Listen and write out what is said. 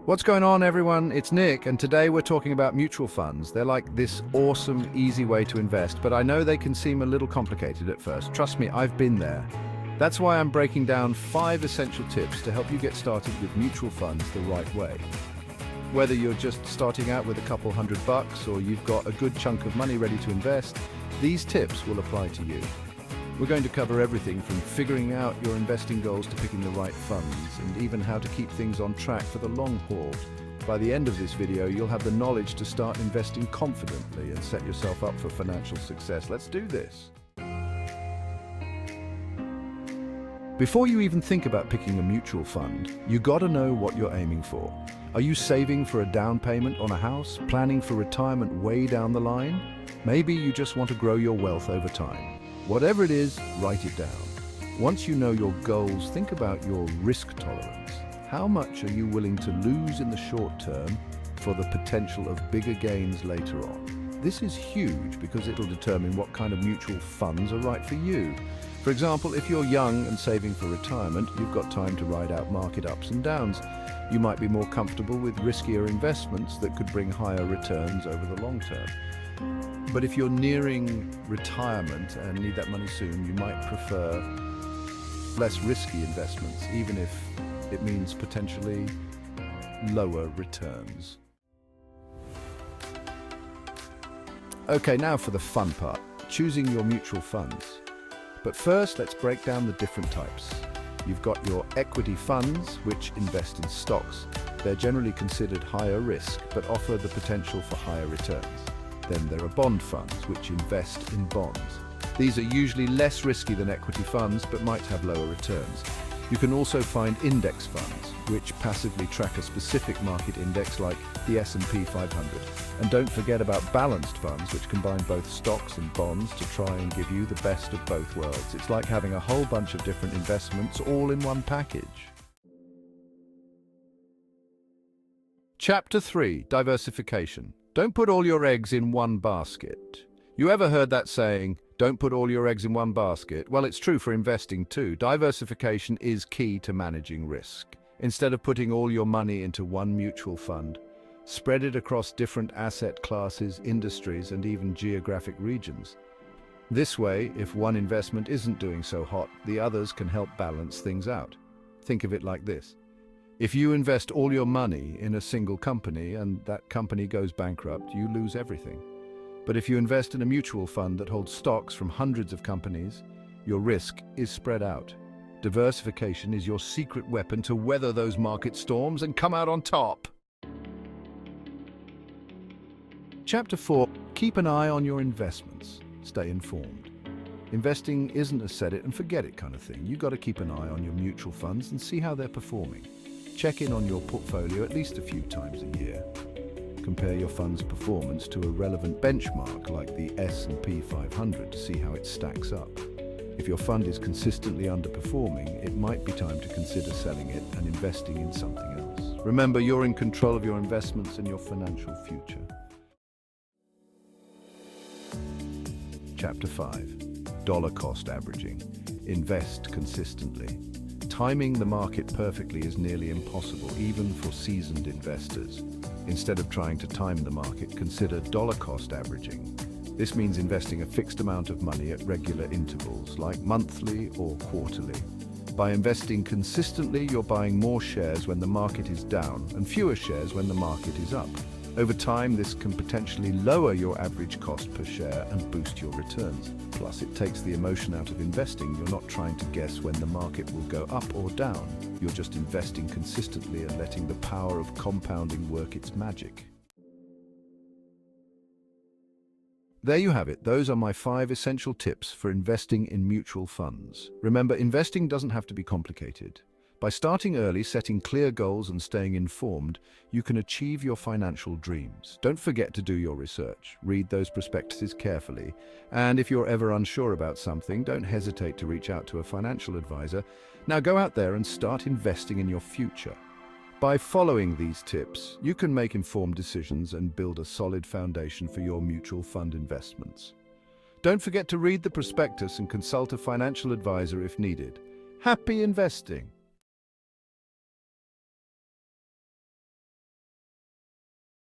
What's going on, everyone? It's Nick, and today we're talking about mutual funds. They're like this awesome, easy way to invest, but I know they can seem a little complicated at first. Trust me, I've been there. That's why I'm breaking down 5 essential tips to help you get started with mutual funds the right way. Whether you're just starting out with a couple $100 or you've got a good chunk of money ready to invest, these tips will apply to you. We're going to cover everything from figuring out your investing goals to picking the right funds, and even how to keep things on track for the long haul. By the end of this video, you'll have the knowledge to start investing confidently and set yourself up for financial success. Let's do this. Before you even think about picking a mutual fund, you gotta know what you're aiming for. Are you saving for a down payment on a house, planning for retirement way down the line? Maybe you just want to grow your wealth over time. Whatever it is, write it down. Once you know your goals, think about your risk tolerance. How much are you willing to lose in the short term for the potential of bigger gains later on? This is huge because it'll determine what kind of mutual funds are right for you. For example, if you're young and saving for retirement, you've got time to ride out market ups and downs. You might be more comfortable with riskier investments that could bring higher returns over the long term. But if you're nearing retirement and need that money soon, you might prefer less risky investments, even if it means potentially lower returns. Okay, now for the fun part, choosing your mutual funds. But first, let's break down the different types. You've got your equity funds, which invest in stocks. They're generally considered higher risk, but offer the potential for higher returns. Then there are bond funds, which invest in bonds. These are usually less risky than equity funds, but might have lower returns. You can also find index funds, which passively track a specific market index like the S&P 500. And don't forget about balanced funds, which combine both stocks and bonds to try and give you the best of both worlds. It's like having a whole bunch of different investments all in one package. Chapter 3, Diversification. Don't put all your eggs in one basket. You ever heard that saying, don't put all your eggs in one basket? Well, it's true for investing too. Diversification is key to managing risk. Instead of putting all your money into one mutual fund, spread it across different asset classes, industries, and even geographic regions. This way, if one investment isn't doing so hot, the others can help balance things out. Think of it like this. If you invest all your money in a single company and that company goes bankrupt, you lose everything. But if you invest in a mutual fund that holds stocks from hundreds of companies, your risk is spread out. Diversification is your secret weapon to weather those market storms and come out on top. Chapter 4. Keep an eye on your investments. Stay informed. Investing isn't a set it and forget it kind of thing. You've got to keep an eye on your mutual funds and see how they're performing. Check in on your portfolio at least a few times a year. Compare your fund's performance to a relevant benchmark like the S&P 500 to see how it stacks up. If your fund is consistently underperforming, it might be time to consider selling it and investing in something else. Remember, you're in control of your investments and your financial future. Chapter 5. Dollar cost averaging. Invest consistently. Timing the market perfectly is nearly impossible, even for seasoned investors. Instead of trying to time the market, consider dollar cost averaging. This means investing a fixed amount of money at regular intervals, like monthly or quarterly. By investing consistently, you're buying more shares when the market is down and fewer shares when the market is up. Over time, this can potentially lower your average cost per share and boost your returns. Plus, it takes the emotion out of investing. You're not trying to guess when the market will go up or down. You're just investing consistently and letting the power of compounding work its magic. There you have it. Those are my 5 essential tips for investing in mutual funds. Remember, investing doesn't have to be complicated. By starting early, setting clear goals and staying informed, you can achieve your financial dreams. Don't forget to do your research. Read those prospectuses carefully. And if you're ever unsure about something, don't hesitate to reach out to a financial advisor. Now go out there and start investing in your future. By following these tips, you can make informed decisions and build a solid foundation for your mutual fund investments. Don't forget to read the prospectus and consult a financial advisor if needed. Happy investing!